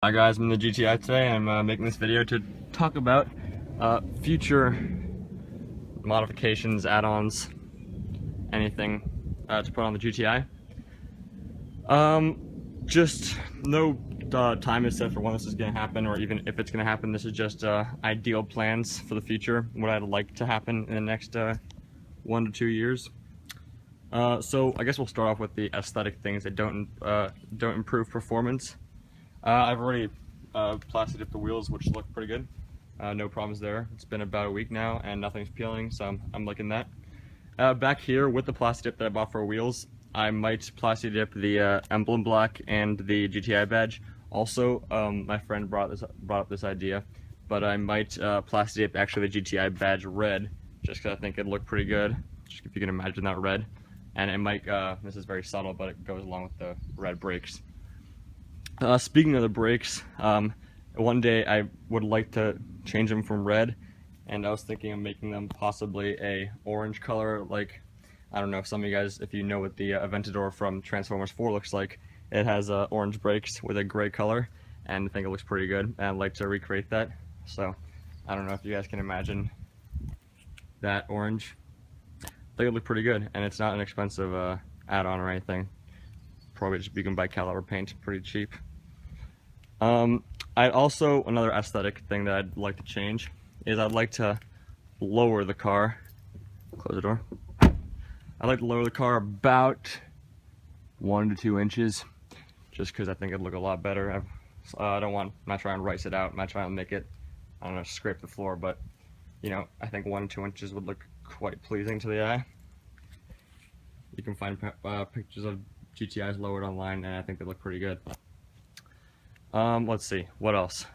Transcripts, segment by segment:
Hi guys, I'm in the GTI today. I'm making this video to talk about future modifications, add-ons, anything to put on the GTI. Just no time is set for when this is going to happen, or even if it's going to happen. This is just ideal plans for the future, what I'd like to happen in the next 1 to 2 years. So I guess we'll start off with the aesthetic things that don't improve performance. I've already plastered up the wheels, which look pretty good. No problems there. It's been about a week now and nothing's peeling, so I'm liking that. Back here with the plastic dip that I bought for wheels, I might plastic dip the emblem black and the GTI badge. Also, my friend brought up this idea, but I might plastic dip actually the GTI badge red, just because I think it'd look pretty good. Just if you can imagine that red, and it might. This is very subtle, but it goes along with the red brakes. Speaking of the brakes, one day I would like to change them from red, and I was thinking of making them possibly a orange color. Like, I don't know if some of you guys, if you know what the Aventador from Transformers 4 looks like, it has orange brakes with a gray color, and I think it looks pretty good, and I'd like to recreate that. So, I don't know if you guys can imagine that orange. I think it looked pretty good, and it's not an expensive add-on or anything. Probably just, you can buy caliber paint pretty cheap. I'd also, another aesthetic thing that I'd like to change is I'd like to lower the car. Close the door. I'd like to lower the car about 1 to 2 inches, just because I think it'd look a lot better. I'm not trying to rice it out. I'm not trying to make it, I don't know, scrape the floor, but, you know, I think 1 to 2 inches would look quite pleasing to the eye. You can find pictures of GTIs lowered online, and I think they look pretty good. Let's see, what else?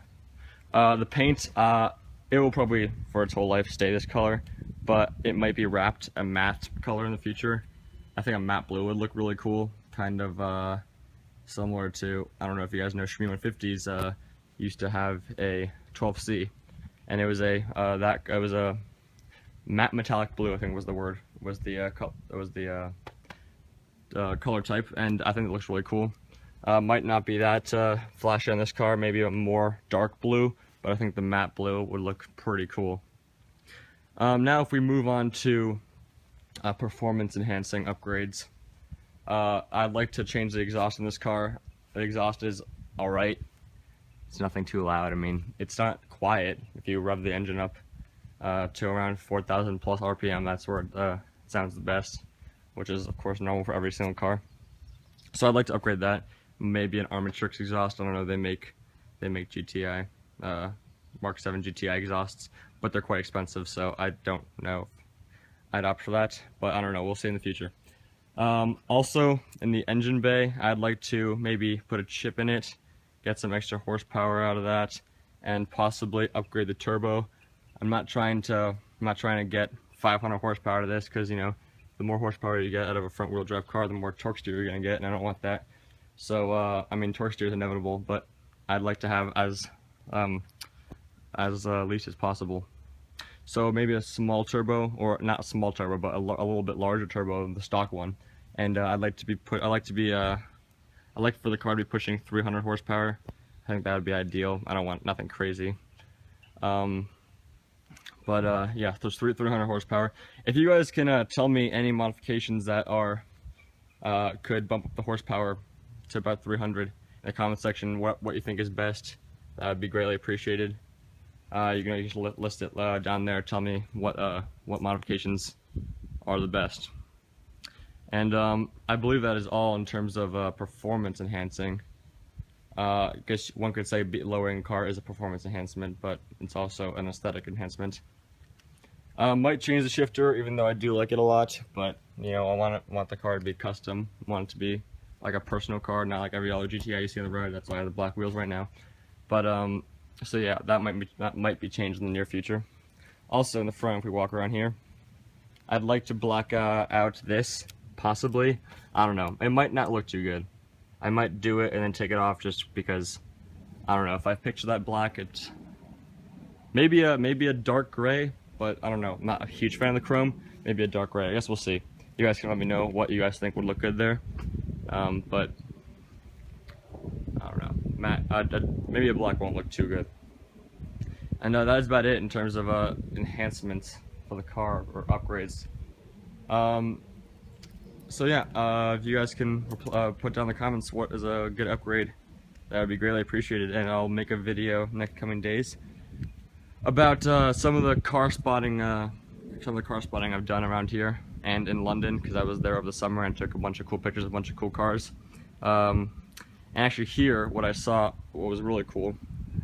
The paint, it will probably, for its whole life, stay this color, but it might be wrapped a matte color in the future. I think a matte blue would look really cool, kind of similar to, I don't know if you guys know, Shmi 150s used to have a 12C, and it was a matte metallic blue, I think was the word, was the color type, and I think it looks really cool. Might not be that flashy on this car, maybe a more dark blue, but I think the matte blue would look pretty cool. Now if we move on to performance enhancing upgrades, I'd like to change the exhaust in this car. The exhaust is alright. It's nothing too loud. I mean, it's not quiet. If you rev the engine up to around 4,000 plus RPM, that's where it sounds the best, which is of course normal for every single car. So I'd like to upgrade that. Maybe an Armatrix exhaust. I don't know. They make GTI Mark 7 GTI exhausts, but they're quite expensive, so I don't know if I'd opt for that. But I don't know. We'll see in the future. Also, in the engine bay, I'd like to maybe put a chip in it, get some extra horsepower out of that, and possibly upgrade the turbo. I'm not trying to get 500 horsepower out of this, because, you know, the more horsepower you get out of a front wheel drive car, the more torque steer you're gonna get, and I don't want that. So I mean, torque steer is inevitable, but I'd like to have as least as possible. So maybe a small turbo, or not a small turbo, but a little bit larger turbo than the stock one. And I'd like for the car to be pushing 300 horsepower. I think that would be ideal. I don't want nothing crazy. Yeah, there's 300 horsepower. If you guys can tell me any modifications that are could bump up the horsepower to about 300 in the comment section, what you think is best, that would be greatly appreciated. You can just list it down there. Tell me what modifications are the best. And I believe that is all in terms of performance enhancing. I guess one could say lowering the car is a performance enhancement, but it's also an aesthetic enhancement. Might change the shifter, even though I do like it a lot, but you know, I want the car to be custom. I want it to be like a personal car, not like every other GTI you see on the road. That's why I have the black wheels right now. But so yeah, that might be changed in the near future. Also in the front, if we walk around here, I'd like to black out this, possibly. I don't know. It might not look too good. I might do it and then take it off, just because I don't know. If I picture that black, it's maybe a dark gray. But I don't know, I'm not a huge fan of the chrome. Maybe a dark gray. I guess we'll see. You guys can let me know what you guys think would look good there. But I don't know. matte. Maybe a black won't look too good. And that is about it in terms of enhancements for the car or upgrades. So yeah, if you guys can put down in the comments what is a good upgrade, that would be greatly appreciated, and I'll make a video next coming days about some of the car spotting I've done around here and in London, because I was there over the summer and took a bunch of cool pictures of a bunch of cool cars. And actually here, what was really cool,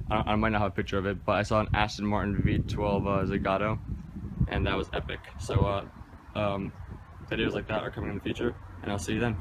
I might not have a picture of it, but I saw an Aston Martin V12 Zagato, and that was epic. So videos like that are coming in the future, and I'll see you then.